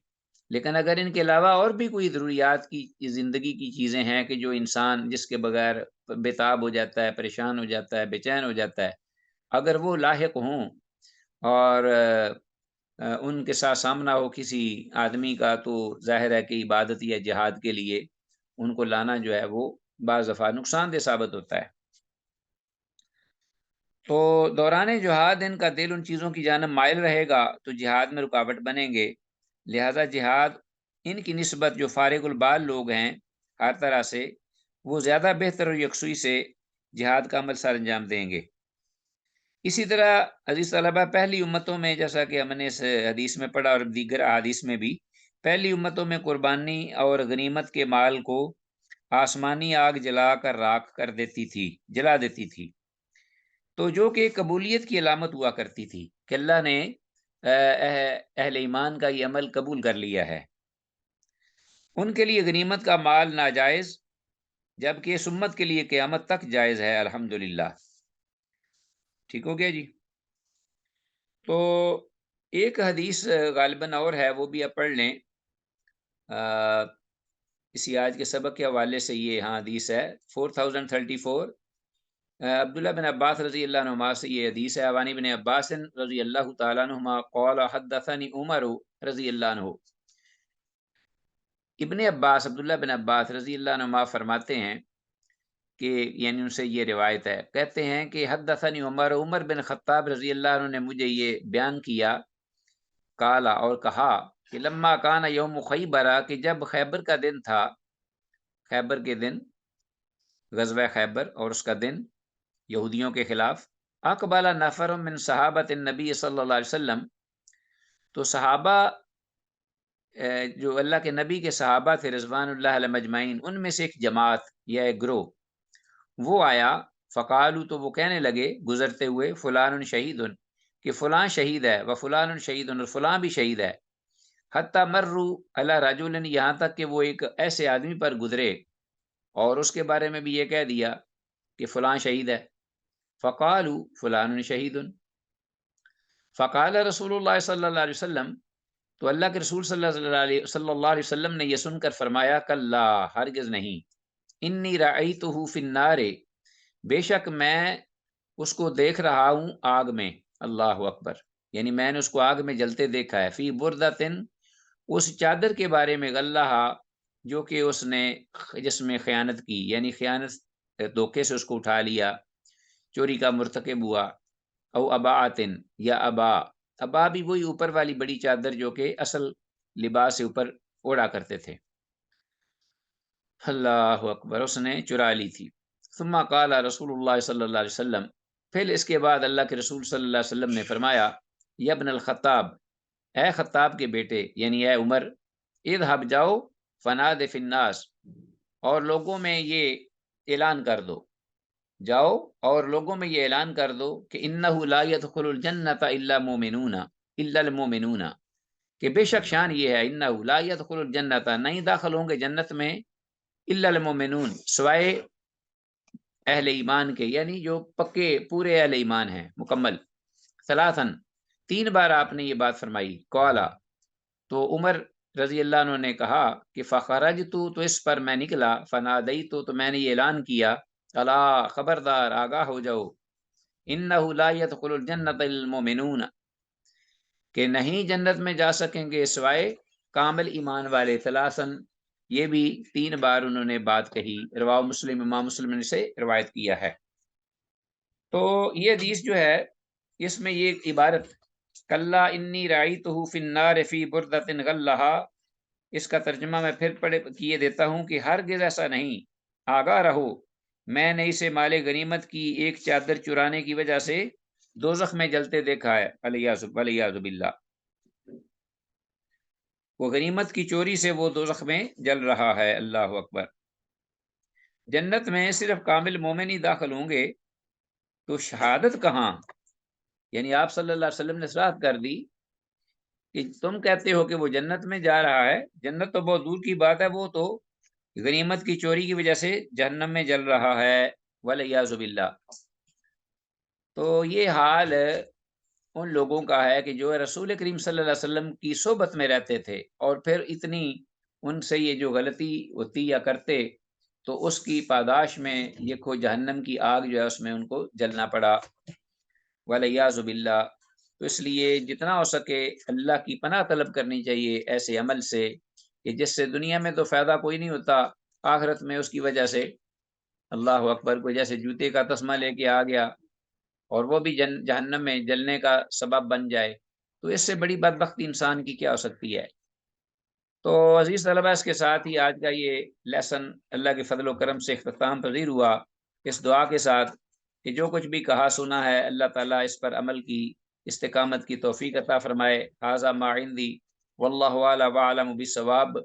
لیکن اگر ان کے علاوہ اور بھی کوئی ضروریات کی زندگی کی چیزیں ہیں کہ جو انسان جس کے بغیر بےتاب ہو جاتا ہے، پریشان ہو جاتا ہے، بے چین ہو جاتا ہے، اگر وہ لاحق ہوں اور ان کے ساتھ سامنا ہو کسی آدمی کا، تو ظاہر ہے کہ عبادت یا جہاد کے لیے ان کو لانا جو ہے وہ بعض دفعہ نقصان دہ ثابت ہوتا ہے۔ تو دوران جہاد ان کا دل ان چیزوں کی جانب مائل رہے گا تو جہاد میں رکاوٹ بنیں گے، لہذا جہاد ان کی نسبت جو فارغ البال لوگ ہیں ہر طرح سے، وہ زیادہ بہتر اور یکسوئی سے جہاد کا عمل سر انجام دیں گے۔ اسی طرح عزیز طلبہ، پہلی امتوں میں جیسا کہ ہم نے اس حدیث میں پڑھا اور دیگر احادیث میں بھی، پہلی امتوں میں قربانی اور غنیمت کے مال کو آسمانی آگ جلا کر راکھ کر جلا دیتی تھی، تو جو کہ قبولیت کی علامت ہوا کرتی تھی کہ اللہ نے اہل ایمان کا یہ عمل قبول کر لیا ہے۔ ان کے لیے غنیمت کا مال ناجائز، جبکہ اس امت کے لیے قیامت تک جائز ہے، الحمدللہ۔ ٹھیک ہو گیا جی؟ تو ایک حدیث غالباً اور ہے، وہ بھی آپ پڑھ لیں، اسی آج کے سبق کے حوالے سے یہ حدیث ہے 4034، عبداللہ بن عباس رضی اللہ عنہما سے یہ حدیث ہے، عن ابن عباس رضی اللہ تعالیٰ عنہما قال حدثنی عمر رضی اللہ عنہ۔ ابن عباس، عبداللہ بن عباس رضی اللہ عنہما فرماتے ہیں کہ یعنی ان سے یہ روایت ہے، کہتے ہیں کہ حدثنی عمر بن خطاب رضی اللہ عنہ نے مجھے یہ بیان کیا، کالا اور کہا کہ لما کان یوم خیبر، کہ جب خیبر کا دن تھا، خیبر کے دن، غزوہ خیبر اور اس کا دن یہودیوں کے خلاف، اقبال نفر من صحابت النبی صلی اللہ علیہ وسلم، تو صحابہ جو اللہ کے نبی کے صحابہ تھے رضوان اللہ علیہ مجمعین، ان میں سے ایک جماعت یا ایک گروہ وہ آیا، فقالو تو وہ کہنے لگے گزرتے ہوئے، فلان شہید، کہ فلاں شہید ہے، و فلان شہید، اور فلاں بھی شہید ہے، حتی مروا علی رجل، یہاں تک کہ وہ ایک ایسے آدمی پر گزرے اور اس کے بارے میں بھی یہ کہہ دیا کہ فلاں شہید ہے، فقالو فلان شہید، فقال رسول اللہ صلی اللہ علیہ وسلم، تو اللہ کے رسول صلی اللہ علیہ وسلم نے یہ سن کر فرمایا، کلا، ہرگز نہیں، انی رأیتہ فی النار، بے شک میں اس کو دیکھ رہا ہوں آگ میں، اللہ اکبر، یعنی میں نے اس کو آگ میں جلتے دیکھا ہے، فی بردۃ، اس چادر کے بارے میں، غلہ، جو کہ اس نے جس میں خیانت کی، یعنی خیانت دھوکے سے اس کو اٹھا لیا، چوری کا مرتکب ہوا، او اباعتن، یا ابا بھی وہی اوپر والی بڑی چادر جو کہ اصل لباس سے اوپر اوڑا کرتے تھے، اللہ اکبر، اس نے چرا لی تھی، ثم قال رسول اللہ صلی اللہ علیہ وسلم، پھر اس کے بعد اللہ کے رسول صلی اللہ علیہ وسلم نے فرمایا، یا ابن الخطاب، اے خطاب کے بیٹے، یعنی اے عمر، اذهب، جاؤ، فناد فی الناس، اور لوگوں میں یہ اعلان کر دو، جاؤ اور لوگوں میں یہ اعلان کر دو کہ انہ لا يدخل الجنت الا المؤمنون، کہ بے شک شان یہ ہے انہ لا يدخل الجنت، نہیں داخل ہوں گے جنت میں الا المؤمنون سوائے اہل ایمان کے، یعنی جو پکے پورے اہل ایمان ہیں مکمل۔ ثلاثن، 3 بار آپ نے یہ بات فرمائی۔ قالا، تو عمر رضی اللہ عنہ نے کہا کہ فخرجت، تو اس پر میں نکلا، فنادیت، تو میں نے یہ اعلان کیا، الا، خبردار، آگاہ ہو جاؤ، انہ لا يدخل الجنت المؤمنون، کہ نہیں جنت میں جا سکیں گے سوائے کامل ایمان والے۔ ثلاثن، یہ بھی 3 بار انہوں نے بات کہی۔ رواہ مسلم، امام مسلم نے سے روایت کیا ہے۔ تو یہ حدیث جو ہے اس میں یہ عبارت کلا انی رأیتہ فی النار فی بردۃ غلھا، اس کا ترجمہ میں پھر پڑھ کیے دیتا ہوں کہ ہرگز ایسا نہیں، آگاہ رہو، میں نے اسے مال غنیمت کی ایک چادر چرانے کی وجہ سے دوزخ میں جلتے دیکھا ہے، والیاذ باللہ، وہ غنیمت کی چوری سے وہ دوزخ میں جل رہا ہے۔ اللہ اکبر۔ جنت میں صرف کامل مومن ہی داخل ہوں گے، تو شہادت کہاں؟ یعنی آپ صلی اللہ علیہ وسلم نے صراحت کر دی کہ تم کہتے ہو کہ وہ جنت میں جا رہا ہے، جنت تو بہت دور کی بات ہے، وہ تو غنیمت کی چوری کی وجہ سے جہنم میں جل رہا ہے، والیاذ باللہ۔ تو یہ حال ان لوگوں کا ہے کہ جو رسول کریم صلی اللہ علیہ وسلم کی صحبت میں رہتے تھے اور پھر اتنی ان سے یہ جو غلطی ہوتی یا کرتے تو اس کی پاداش میں یہ کھو جہنم کی آگ جو ہے اس میں ان کو جلنا پڑا، والیاذ باللہ۔ تو اس لیے جتنا ہو سکے اللہ کی پناہ طلب کرنی چاہیے ایسے عمل سے کہ جس سے دنیا میں تو فائدہ کوئی نہیں ہوتا، آخرت میں اس کی وجہ سے اللہ اکبر کوئی جیسے جوتے کا تسمہ لے کے آ گیا اور وہ بھی جہنم میں جلنے کا سبب بن جائے، تو اس سے بڑی بدبختی انسان کی کیا ہو سکتی ہے۔ تو عزیز طلبہ، اس کے ساتھ ہی آج کا یہ لیسن اللہ کے فضل و کرم سے اختتام پذیر ہوا، اس دعا کے ساتھ کہ جو کچھ بھی کہا سنا ہے اللہ تعالیٰ اس پر عمل کی استقامت کی توفیق عطا فرمائے۔ ھذا ما عندی واللہ اعلم بالصواب۔